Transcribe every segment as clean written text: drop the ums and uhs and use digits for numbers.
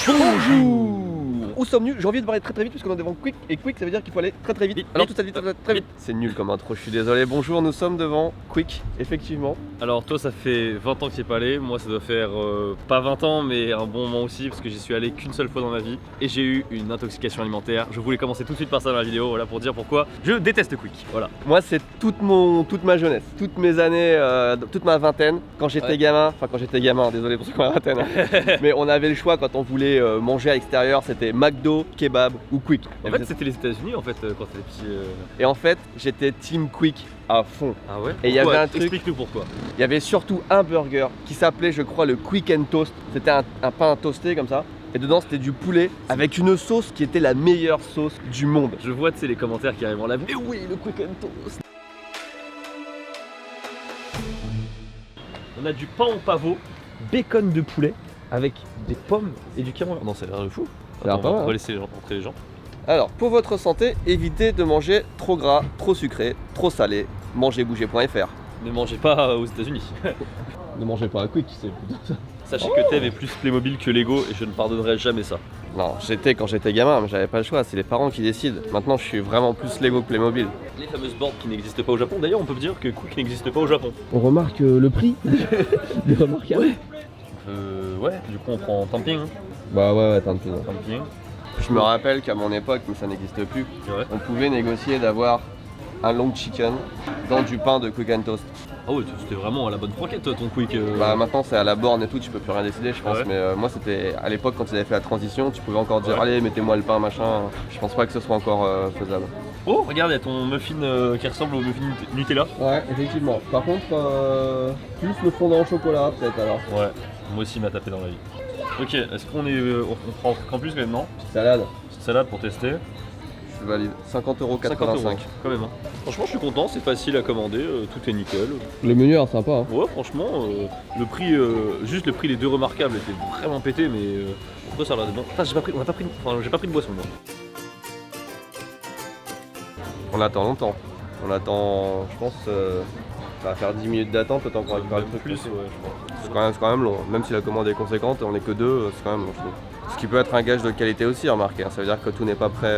Bonjour. Où sommes-nous? J'ai envie de parler très vite parce qu'on est devant Quick et Quick ça veut dire qu'il faut aller très vite. Alors tout ça vite, très vite. C'est nul comme intro, je suis désolé. Bonjour, nous sommes devant Quick, effectivement. Alors toi ça fait 20 ans que tu es pas allé, moi ça doit faire pas 20 ans mais un bon moment aussi parce que j'y suis allé qu'une seule fois dans ma vie et j'ai eu une intoxication alimentaire. Je voulais commencer tout de suite par ça dans la vidéo, voilà pour dire pourquoi je déteste Quick. Voilà. Moi c'est toute ma jeunesse, toutes mes années, toute ma vingtaine, quand j'étais gamin, désolé pour ceux qui ont la vingtaine, hein. Mais on avait le choix quand on voulait manger à l'extérieur, c'était McDo, kebab ou Quick. En fait c'était les États-Unis en fait quand t'étais petit. Et en fait j'étais team Quick à fond. Ah ouais? Et il y avait un truc. Explique-nous pourquoi. Il y avait surtout un burger qui s'appelait, je crois, le Quick and Toast. C'était un pain toasté comme ça. Et dedans c'était du poulet avec une sauce qui était la meilleure sauce du monde. Je vois les commentaires qui arrivent en live. Et oui, le Quick and Toast. On a du pain au pavot, bacon de poulet avec des pommes et du camembert. Non, ça a l'air de fou. Ça a l'air pas mal, on hein. va laisser rentrer les gens. Alors, pour votre santé, évitez de manger trop gras, trop sucré, trop salé. Mangerbouger.fr. Ne mangez pas aux États-Unis. Ne mangez pas à Quick, c'est plutôt ça. Sachez que Tev est plus Playmobil que Lego et je ne pardonnerai jamais ça. Non, quand j'étais gamin, mais j'avais pas le choix, c'est les parents qui décident. Maintenant, je suis vraiment plus Lego que Playmobil. Les fameuses boards qui n'existent pas au Japon, d'ailleurs on peut dire que Quick n'existe pas au Japon. On remarque le prix. Il est remarquable. Ouais, du coup on prend camping. Hein. Bah ouais, tant pis. Camping. Je me rappelle qu'à mon époque, mais ça n'existe plus, Ouais. on pouvait négocier d'avoir un long chicken dans du pain de Quick and Toast. Ah ouais, c'était vraiment à la bonne croquette ton Quick. Bah maintenant c'est à la borne et tout, tu peux plus rien décider je pense, Ouais. mais moi c'était à l'époque quand ils avaient fait la transition, tu pouvais encore dire Ouais. allez mettez-moi le pain machin, je pense pas que ce soit encore faisable. Oh, regarde, il y a ton muffin qui ressemble au muffin Nutella. Ouais, effectivement. Par contre, plus le fondant au chocolat peut-être alors. Ouais, moi aussi il m'a tapé dans la vie. Ok, est-ce qu'on on prend en plus maintenant? Salade, Petite salade pour tester. je valide. 50,85 €. 50 € quand même. Hein. Franchement, je suis content, c'est facile à commander, tout est nickel. Le menu est sympa. Hein. Ouais, franchement, le prix, juste le prix, les deux remarquables étaient vraiment pétés, mais pourquoi ça a l'air d'être bon. Putain, j'ai pas pris de boisson moi. On attend longtemps. On attend, je pense, ça va faire 10 minutes d'attente, peut-être qu'on récupère le truc. Plus, ouais, je crois. C'est quand même long, même si la commande est conséquente, on est que deux, c'est quand même long je trouve. Ce qui peut être un gage de qualité aussi, remarquez, hein. Ça veut dire que tout n'est pas prêt.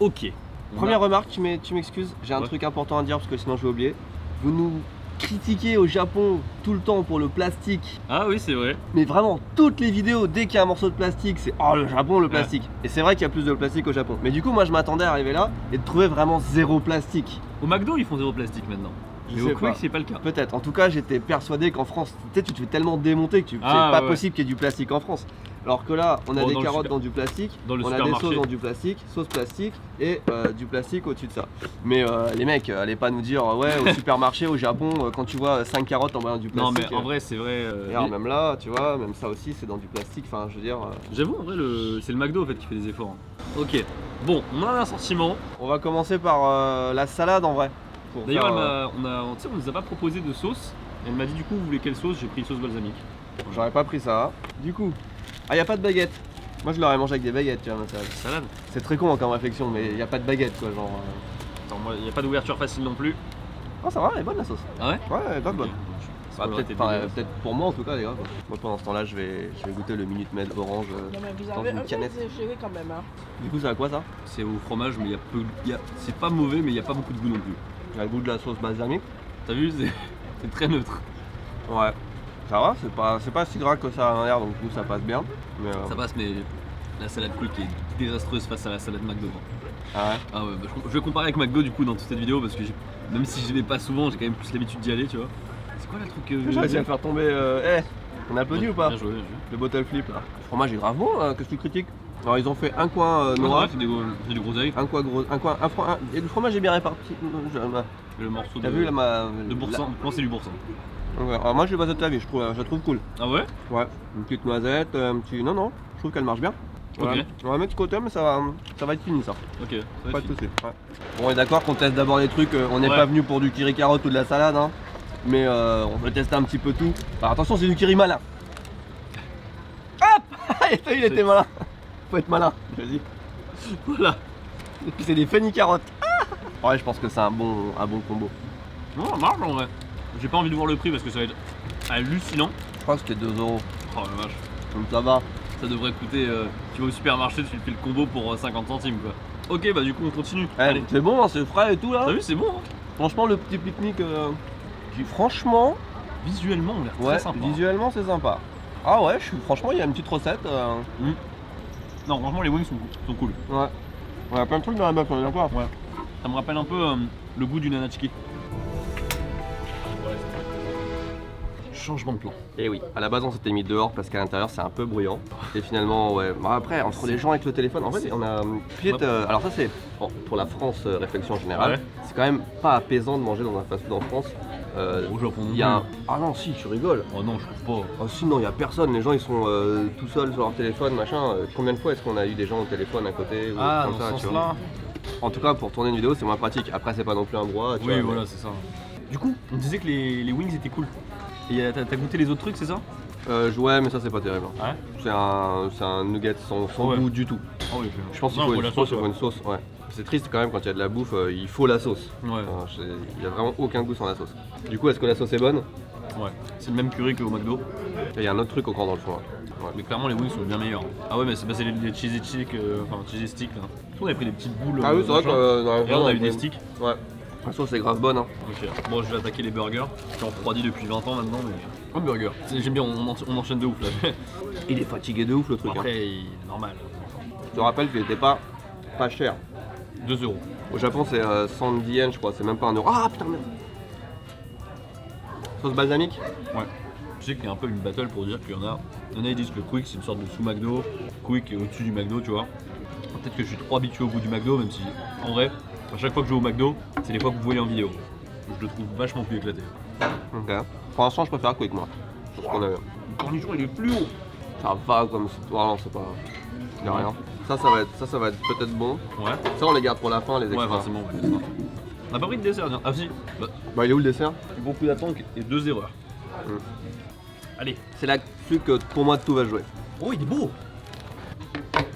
Ok. Première remarque, tu m'excuses, j'ai un Ouais. truc important à dire parce que sinon je vais oublier. Vous nous critiquez au Japon tout le temps pour le plastique, Ah oui, c'est vrai. mais vraiment toutes les vidéos, dès qu'il y a un morceau de plastique, c'est oh le Japon, le plastique. Et c'est vrai qu'il y a plus de plastique au Japon. Mais du coup, moi je m'attendais à arriver là et de trouver vraiment zéro plastique. Au McDo, ils font zéro plastique maintenant. Je Mais sais au Quick, pas. c'est pas le cas. Peut-être. En tout cas, j'étais persuadé qu'en France, tu te fais tellement démonter que c'est Ah, pas ouais. possible qu'il y ait du plastique en France. Alors que là, on a Bon, des dans le carottes super- dans du plastique, dans le on a des supermarché. sauces dans du plastique, sauce plastique et du plastique au-dessus de ça. Mais les mecs, allez pas nous dire ouais au supermarché au Japon quand tu vois 5 carottes en bas du Non, plastique. mais en vrai, c'est vrai. Regarde, même là, tu vois, même ça aussi c'est dans du plastique. Enfin, je veux dire. J'avoue, en vrai, c'est le McDo en fait qui fait des efforts. Hein. Ok. Bon, on a un assortiment. On va commencer par la salade en vrai. Pour D'ailleurs, faire, on nous a pas proposé de sauce. Elle m'a dit du coup, vous voulez quelle sauce? J'ai pris sauce balsamique. J'aurais pas pris ça. Du coup, y a pas de baguette. Moi je l'aurais mangé avec des baguettes, tu vois, ma salade. Salade. C'est très con comme réflexion, mais y a pas de baguette quoi, genre. Attends, moi, il n'y a pas d'ouverture facile non plus. Oh, ça va, elle est bonne la sauce. Ah ouais? Ouais, elle est pas bonne. Ok. Bah, Ça peut-être, va, t'es peut-être pour moi en tout cas, les gars. Moi pendant ce temps-là, je vais goûter le Minute Maid orange. Non mais vous Dans avez une un peu canette. exagéré quand même hein. Du coup, c'est à quoi ça? C'est au fromage, mais c'est pas mauvais, mais il n'y a pas beaucoup de goût non plus. Il y a le goût de la sauce balsamique. T'as vu, c'est très neutre. Ouais. Ça va, c'est pas si gras que ça à l'arrière, donc du coup ça passe bien. Mais, Ça passe, mais la salade Quick est désastreuse face à la salade McDo. Ah ouais. Ah ouais, bah, je vais comparer avec McDo du coup dans toute cette vidéo parce que même si je vais pas souvent, j'ai quand même plus l'habitude d'y aller, tu vois. C'est quoi le truc J'ai réussi à faire tomber. On applaudit ou pas? Bien joué, bien joué. Le bottle flip là. Le fromage est grave bon, qu'est-ce que tu critiques? Alors ils ont fait un coin noir, C'est des groseilles. un coin gros, et le fromage est bien réparti. Et le morceau T'as vu là de boursin. Comment c'est du boursin? Ouais, alors moi je l'ai pas cette avis, je la trouve cool. Ah ouais? Ouais, une petite noisette, un petit. Non, je trouve qu'elle marche bien. Voilà. Ok. On va mettre de côté, mais ça va être fini ça. Ok, ça va Pas être de fini. soucis. Ouais. Bon, on est d'accord qu'on teste d'abord les trucs, on n'est Ouais. pas venu pour du kiri carotte ou de la salade, hein. Mais on veut tester un petit peu tout. Alors attention, c'est du kiri malin. Hop il était malin. Faut être malin, vas-y. Voilà. Et puis c'est des fenny carottes. Ouais, je pense que c'est un bon combo. Non, ça marche en vrai. J'ai pas envie de voir le prix parce que ça va être hallucinant. Je crois que c'était 2 €. Oh la vache. Donc ça va. Ça devrait coûter, tu vas au supermarché, tu fais le combo pour 50 centimes quoi. Ok, bah du coup on continue. Allez, c'est bon, hein, c'est frais et tout là. T'as vu, c'est bon hein. Franchement, le petit pique-nique, qui franchement, Visuellement, on a l'air ouais, très sympa. visuellement c'est sympa. Ah ouais, franchement, il y a une petite recette. Non, franchement, les wings sont cool. Ouais. Il y a plein de trucs dans la boîte, on est d'accord. Ouais. Ça me rappelle un peu le goût du nanachiki. Changement de plan. Et oui, à la base on s'était mis dehors parce qu'à l'intérieur c'est un peu bruyant. Et finalement, ouais. Bon, après, entre les gens avec le téléphone, en fait, on a alors ça c'est bon, pour la France, réflexion générale. Ouais. C'est quand même pas apaisant de manger dans un fast-food en France. Au Japon. Il y a un... Ah non, si, tu rigoles. Oh non, je trouve pas. Oh si, non, il y a personne. Les gens ils sont tout seuls sur leur téléphone, machin. Combien de fois est-ce qu'on a eu des gens au téléphone à côté ou Ah, comme dans ça, ce tu vois. sens-là. En tout cas, pour tourner une vidéo, c'est moins pratique. Après, c'est pas non plus un brouhaha. tu Oui, vois, voilà, c'est ça. Du coup, on disait que les wings étaient cool. Et t'as goûté les autres trucs, c'est ça? Ouais, mais ça c'est pas terrible. Ouais. C'est un nugget sans Ouais. goût du tout. Ah oui, Je pense qu'il non, faut, faut une, la je pense qu'il sauce, faut une sauce. Ouais. C'est triste quand même quand il y a de la bouffe, il faut la sauce. Ouais. Il y a vraiment aucun goût sans la sauce. Du coup, est-ce que la sauce est bonne? Ouais. C'est le même curry qu'au McDo. Et il y a un autre truc encore dans le fond. Là. Ouais. Mais clairement, les wings sont bien meilleurs. Ah ouais, mais c'est les cheesy sticks, enfin cheesy sticks là. On avait pris des petites boules. Ah oui, c'est vrai machin. que dans la Et là, on a eu viande, des sticks. Ouais. La sauce est grave bonne. Hein. Ok. Bon, je vais attaquer les burgers. Je suis refroidi depuis 20 ans maintenant, mais. Un burger. J'aime bien, on enchaîne de ouf là. Il est fatigué de ouf le truc. Après, il est normal. Je te rappelle qu'il était pas cher. 2 €. Au Japon, c'est 110 yens, je crois. C'est même pas 1 euro. Ah putain, merde. Sauce balsamique? Ouais. Je sais qu'il y a un peu une battle pour dire qu'il y en a. Ils disent que Quick c'est une sorte de sous-McDo. Quick est au-dessus du McDo, tu vois. Peut-être que je suis trop habitué au goût du McDo, même si en vrai, à chaque fois que je vais au McDo, c'est les fois que vous voyez en vidéo. Je le trouve vachement plus éclaté. Ok. Pour l'instant, je préfère Quick moi. Sur ce qu'on a eu. Le cornichon il est plus haut. Ça va comme. Oh non, c'est pas. Il y a rien. Ça va être peut-être bon. Ouais. Ça, on les garde pour la fin, les extras. Ouais, forcément, ouais, c'est ça. On n'a pas pris de dessert, tiens. Ah si. Bah, il est où le dessert? Beaucoup d'attente et 2 erreurs. Mm. Allez. C'est là-dessus que pour moi tout va jouer. Oh, il est beau.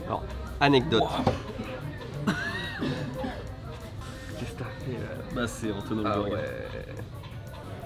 Alors, anecdote. Wow. Qu'est-ce que t'as fait Bah, c'est Antonio Ah Burger. ouais.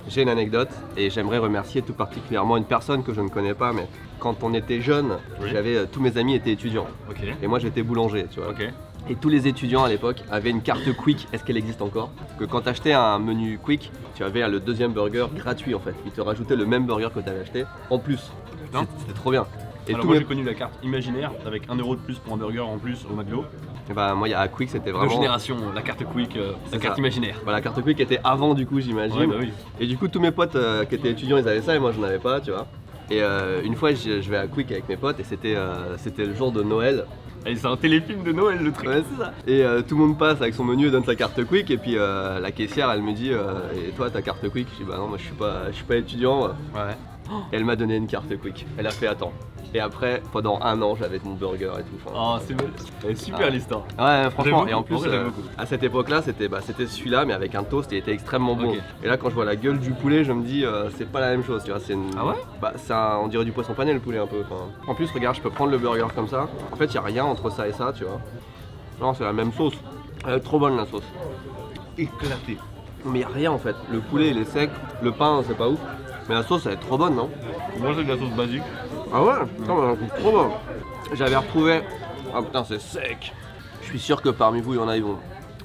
J'ai une anecdote et j'aimerais remercier tout particulièrement une personne que je ne connais pas, mais quand on était jeune, Oui. tous mes amis étaient étudiants Ok. et moi j'étais boulanger, tu vois. Ok. Et tous les étudiants à l'époque avaient une carte Quick. Est-ce qu'elle existe encore? Que quand tu achetais un menu Quick, tu avais le deuxième burger gratuit en fait. Ils te rajoutaient le même burger que tu avais acheté en plus. Putain. C'était trop bien. Et Alors tous moi mes- j'ai connu la carte imaginaire avec 1 € de plus pour un burger en plus au McDo. Et bah, moi, à Quick, c'était De vraiment. génération, la carte Quick, la C'est carte ça. imaginaire. Bah, la carte Quick était avant, du coup, j'imagine. Ouais, bah oui. Et du coup, tous mes potes qui étaient étudiants, ils avaient ça et moi, je n'en avais pas, tu vois. Et une fois, je vais à Quick avec mes potes et c'était le jour de Noël. Et c'est un téléfilm de Noël le truc. Ouais, c'est ça. Et tout le monde passe avec son menu et donne sa carte Quick. Et puis la caissière, elle me dit et toi, ta carte Quick? Je dis bah non, moi, je suis pas étudiant. Ouais. Et elle m'a donné une carte Quick. Elle a fait attends. Et après, pendant 1 an, j'avais mon burger et tout. Oh, c'est belle. Elle est super Ah. l'histoire. Ouais, franchement, J'aime et en beaucoup. plus, En vrai, j'aime beaucoup. à cette époque-là, c'était celui-là, mais avec un toast, il était extrêmement bon. Ok. Et là, quand je vois la gueule du poulet, je me dis, c'est pas la même chose, tu vois. Ah ouais? Bah, on dirait du poisson pané, le poulet, un peu. Enfin. En plus, regarde, je peux prendre le burger comme ça. En fait, il y a rien entre ça et ça, tu vois. Non, c'est la même sauce. Elle est trop bonne, la sauce. Éclaté. Mais il y a rien, en fait. Le poulet, il est sec. Le pain, c'est pas ouf. Mais la sauce, elle est trop bonne, non? Moi j'ai de la sauce basique. Ah ouais? Non, mais c'est trop bon. J'avais retrouvé. Ah putain, c'est sec. Je suis sûr que parmi vous, il y en a, ils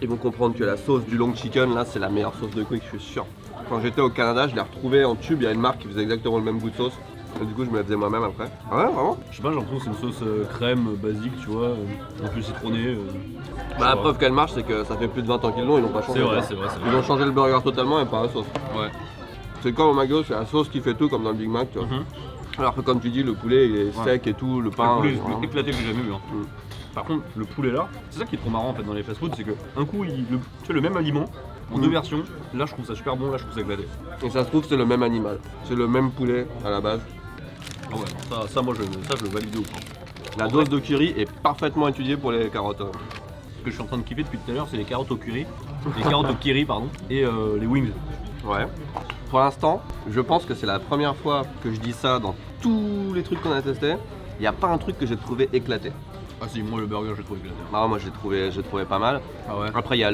vont comprendre que la sauce du long chicken, là, c'est la meilleure sauce de Quick, je suis sûr. Quand j'étais au Canada, je l'ai retrouvée en tube. Il y a une marque qui faisait exactement le même goût de sauce. Et du coup, je me la faisais moi-même après. Ah ouais, vraiment? Je sais pas, j'ai l'impression que c'est une sauce crème basique, tu vois, un peu citronnée. Bah, la preuve qu'elle marche, c'est que ça fait plus de 20 ans qu'ils l'ont, ils l'ont pas changé. C'est vrai, quoi. c'est vrai, c'est Ils vrai. ont changé le burger totalement et pas la sauce. Ouais. C'est comme au McDo, c'est la sauce qui fait tout, comme dans le Big Mac, tu vois. Mhm. Alors que comme tu dis, le poulet, il est Ouais. sec et tout, le Le pain. poulet vraiment. le plus éclaté que j'ai jamais vu. Hein. Mm. Par contre, le poulet là, c'est ça qui est trop marrant en fait dans les fast-food, c'est que un coup, tu fais le même aliment en deux versions. Là, je trouve ça super bon, là, je trouve ça éclaté. Et ça se trouve, c'est le même animal. C'est le même poulet à la base. Ah ouais, ça moi, je le valide de ouf. Hein. La dose de curry est parfaitement étudiée pour les carottes. Ce que je suis en train de kiffer depuis tout à l'heure, c'est les carottes au curry, les carottes au kiri, pardon, et les wings. Ouais. Pour l'instant, je pense que c'est la première fois que je dis ça dans tous les trucs qu'on a testés. Il n'y a pas un truc que j'ai trouvé éclaté. Ah si, moi le burger j'ai trouvé éclaté. Ah, moi j'ai trouvé pas mal. Ah ouais. Après il y a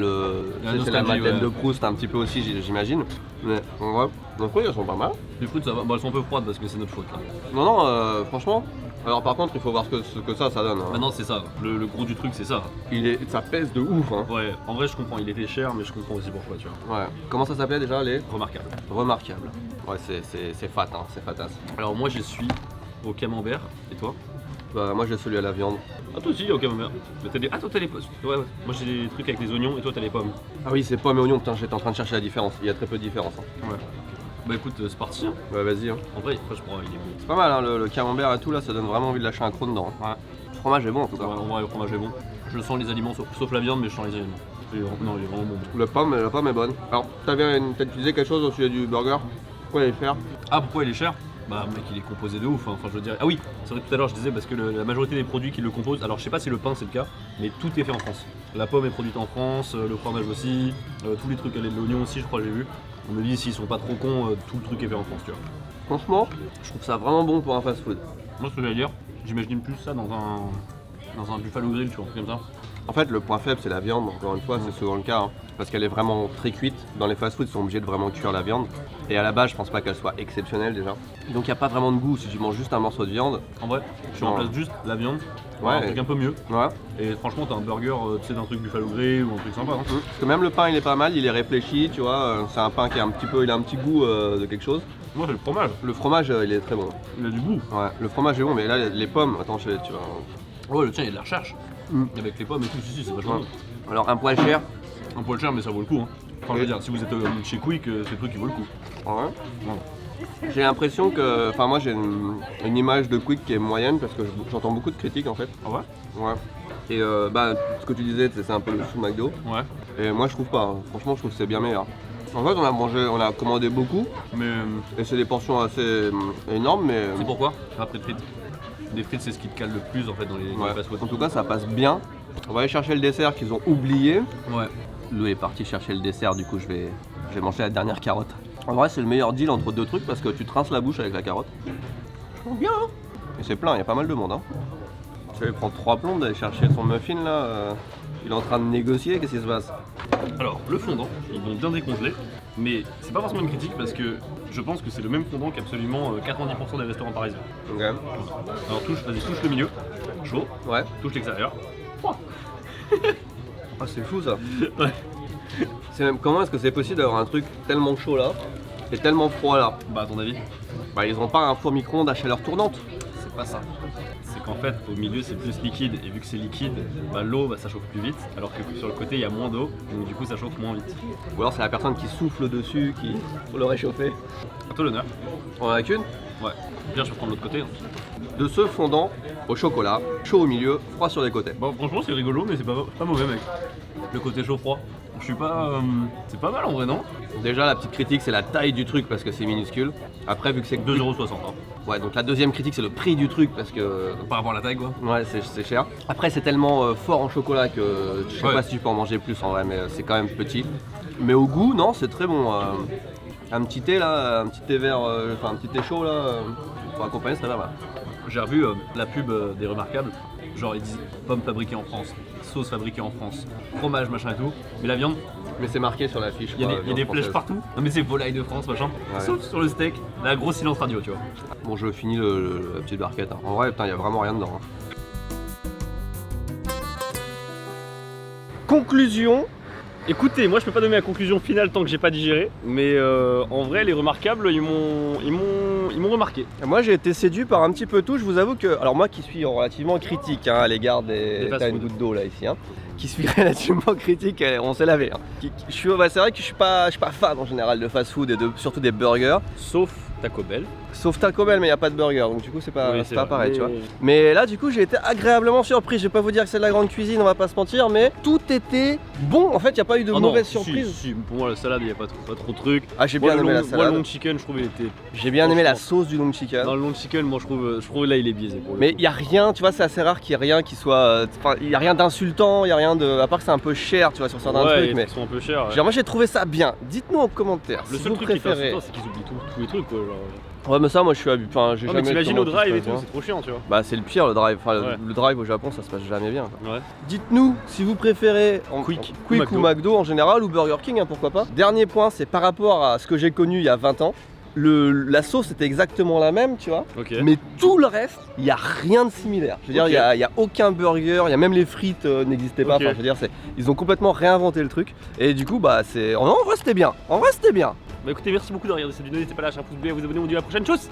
c'est la Madeleine de Proust un petit peu aussi j'imagine. Mais ouais, donc oui, elles sont pas mal. Les fruits ça va, bon elles sont un peu froides parce que c'est notre faute là. Non, franchement. Alors par contre il faut voir ce que ça donne. Hein. Maintenant c'est ça, le gros du truc c'est ça. Ça pèse de ouf hein. Ouais, en vrai je comprends, il était cher mais je comprends aussi pourquoi tu vois. Ouais. Comment ça s'appelait déjà les Remarquable. Remarquables. Ouais c'est fat hein, c'est fatasse. Alors moi je suis au camembert, et toi? Bah moi j'ai celui à la viande. Ah toi aussi au camembert. Mais ah toi t'as les pommes. Ouais, moi j'ai des trucs avec les oignons et toi t'as les pommes. Ah oui c'est pommes et oignons, putain j'étais en train de chercher la différence, il y a très peu de différence. Hein. Ouais. Bah écoute c'est parti hein. Ouais vas-y hein. En vrai franchement il est bon. C'est pas mal hein, le camembert et tout là, ça donne vraiment envie de lâcher un croc dedans. Ouais. Le fromage est bon en tout cas. Ouais, en vrai le fromage est bon. Je sens les aliments sauf la viande mais je sens les aliments. Non il est vraiment bon. La pomme est bonne. Alors tu disais quelque chose au sujet du burger? Pourquoi il est cher? Ah pourquoi il est cher? Bah mec il est composé de ouf, hein. Enfin je veux dire. Ah oui, c'est vrai que tout à l'heure je disais parce que la majorité des produits qui le composent, alors je sais pas si le pain c'est le cas, mais tout est fait en France. La pomme est produite en France, le fromage aussi, tous les trucs, l'oignon aussi je crois j'ai vu. On me dit s'ils sont pas trop cons, tout le truc est fait en France tu vois. Franchement, je trouve ça vraiment bon pour un fast food. Moi ce que j'allais dire, j'imagine plus ça dans un Buffalo Grill tu vois, comme ça. En fait, le point faible, c'est la viande, encore une fois, c'est souvent le cas, hein, parce qu'elle est vraiment très cuite. Dans les fast-foods, ils sont obligés de vraiment cuire la viande. Et à la base, je pense pas qu'elle soit exceptionnelle déjà. Donc, il n'y a pas vraiment de goût si tu manges juste un morceau de viande. En vrai, tu remplaces juste la viande, ouais, un truc un peu mieux. Ouais. Et franchement, t'as un burger, tu sais, d'un truc Buffalo Grill ou un truc sympa. Hein. Parce que même le pain, il est pas mal, il est réfléchi, tu vois. C'est un pain qui a il a un petit goût de quelque chose. Moi, c'est le fromage. Le fromage, il est très bon. Il a du goût. Ouais, le fromage est bon, mais là, les pommes, attends, tu vois. Ouais, le tien, il y a de la recherche. Avec les pommes et tout, si, c'est vachement bon. Alors, un poil cher. Un poil cher, mais ça vaut le coup. Hein. Enfin, je veux dire, si vous êtes chez Quick, c'est le truc qui vaut le coup. Ouais. J'ai l'impression que. Enfin, moi, j'ai une image de Quick qui est moyenne parce que j'entends beaucoup de critiques en fait. Ah ouais? Ouais. Et ce que tu disais, c'est un peu le sous McDo. Ouais. Et moi, je trouve pas. Hein. Franchement, je trouve que c'est bien meilleur. En fait, on a commandé beaucoup. Mais. Et c'est des portions assez énormes, mais. C'est pourquoi? Après de frites. Les frites, c'est ce qui te cale le plus en fait dans les fast-food. En tout cas, ça passe bien. On va aller chercher le dessert qu'ils ont oublié. Ouais. Lou est parti chercher le dessert, du coup, je vais manger la dernière carotte. En vrai, c'est le meilleur deal entre deux trucs parce que tu te rinces la bouche avec la carotte. Je trouve bien, hein. Et c'est plein, il y a pas mal de monde, hein. Tu vas prendre 3 plombes d'aller chercher son muffin là. Il est en train de négocier, qu'est-ce qui se passe? Alors, le fondant, ils vont bien décongeler, mais c'est pas forcément une critique parce que je pense que c'est le même fondant qu'absolument 90% des restaurants parisiens. Ok. Alors vas-y, touche le milieu, chaud, Ouais. touche l'extérieur. Ah, c'est fou ça. Ouais. Comment est-ce que c'est possible d'avoir un truc tellement chaud là et tellement froid là? Bah à ton avis? Bah ils ont pas un four micro-ondes à chaleur tournante. C'est pas ça. C'est qu'en fait au milieu c'est plus liquide et vu que c'est liquide, bah, l'eau ça chauffe plus vite alors que sur le côté il y a moins d'eau donc du coup ça chauffe moins vite. Ou alors c'est la personne qui souffle dessus pour le réchauffer. À toi l'honneur. On en a qu'une? Ouais. Bien je vais prendre l'autre côté. Hein. De ce fondant au chocolat, chaud au milieu, froid sur les côtés. Bon franchement c'est rigolo mais c'est pas mauvais mec. Le côté chaud froid. Je suis pas. C'est pas mal en vrai non? Déjà la petite critique c'est la taille du truc parce que c'est minuscule. Après vu que c'est 2,60€. Hein. Ouais donc la deuxième critique c'est le prix du truc parce que. Par rapport à la taille quoi. Ouais c'est cher. Après c'est tellement fort en chocolat que je sais pas si tu peux en manger plus en vrai mais c'est quand même petit. Mais au goût non c'est très bon. Un petit thé là, un petit thé vert, enfin un petit thé chaud là, pour accompagner ça va. J'ai revu la pub des Remarquables, genre ils disent pommes fabriquées en France, sauce fabriquée en France, fromage machin et tout, mais la viande, mais c'est marqué sur la fiche. Il y a des flèches partout. Non mais c'est volaille de France machin, sauf sur le steak, la grosse silence radio tu vois. Bon je finis la petite barquette, hein. En vrai putain il y a vraiment rien dedans. Hein. Conclusion. Écoutez, moi je peux pas donner la conclusion finale tant que j'ai pas digéré, mais en vrai les Remarquables ils m'ont remarqué. Moi j'ai été séduit par un petit peu tout, je vous avoue que, alors moi qui suis relativement critique hein, à l'égard t'as une goutte d'eau là ici, hein, qui suis relativement critique, on s'est lavé. Hein. C'est vrai que je suis pas fan en général de fast food et surtout des burgers. Sauf Taco Bell. Sauf Taco Bell mais il n'y a pas de burger donc du coup c'est pas pareil tu vois. Mais... Mais là du coup j'ai été agréablement surpris, je vais pas vous dire que c'est de la grande cuisine, on va pas se mentir, mais tout était bon, en fait il n'y a pas eu de mauvaise surprise. Si, pour moi la salade il n'y a pas trop de trucs. Ah j'ai bien aimé la salade. Moi le long chicken je trouve il était... J'ai bien aimé la sauce du long chicken. Dans le long chicken moi je trouve là il est biaisé pour le mais coup. il n'y a rien, tu vois c'est assez rare qu'il y ait rien qui soit... Enfin il n'y a rien d'insultant, il n'y a rien rien de. À part que c'est un peu cher, tu vois, sur certains Ouais, trucs, les mais. trucs sont un peu chers. Ouais. Genre, moi j'ai trouvé ça bien. Dites-nous en commentaire Le si seul vous truc qui est préférez. insultant, c'est qu'ils oublient tous les trucs quoi. Genre. Ouais, mais ça, moi je suis habitué. Enfin, j'ai Non, jamais. mais t'imagines au comment drive tout et se tout, passe c'est trop chiant, tu vois. Bah, c'est le pire le drive. Enfin, Ouais. le drive au Japon, ça se passe jamais bien. Quoi. Ouais. Dites-nous si vous préférez Quick Quick ou ou McDo en général ou Burger King, hein, pourquoi pas. Dernier point, c'est par rapport à ce que j'ai connu il y a 20 ans. La sauce était exactement la même, tu vois. Ok. Mais tout le reste, il n'y a rien de similaire. Je veux dire, Ok. il y a aucun burger, il y a même les frites n'existaient pas. Ok. Enfin, je veux dire, ils ont complètement réinventé le truc. Et du coup, bah, c'est. En vrai, c'était bien. En vrai, c'était bien. Bah écoutez, merci beaucoup de regarder cette vidéo. N'hésitez pas à lâcher un pouce bleu et à vous abonner. On vous dit à la prochaine chose.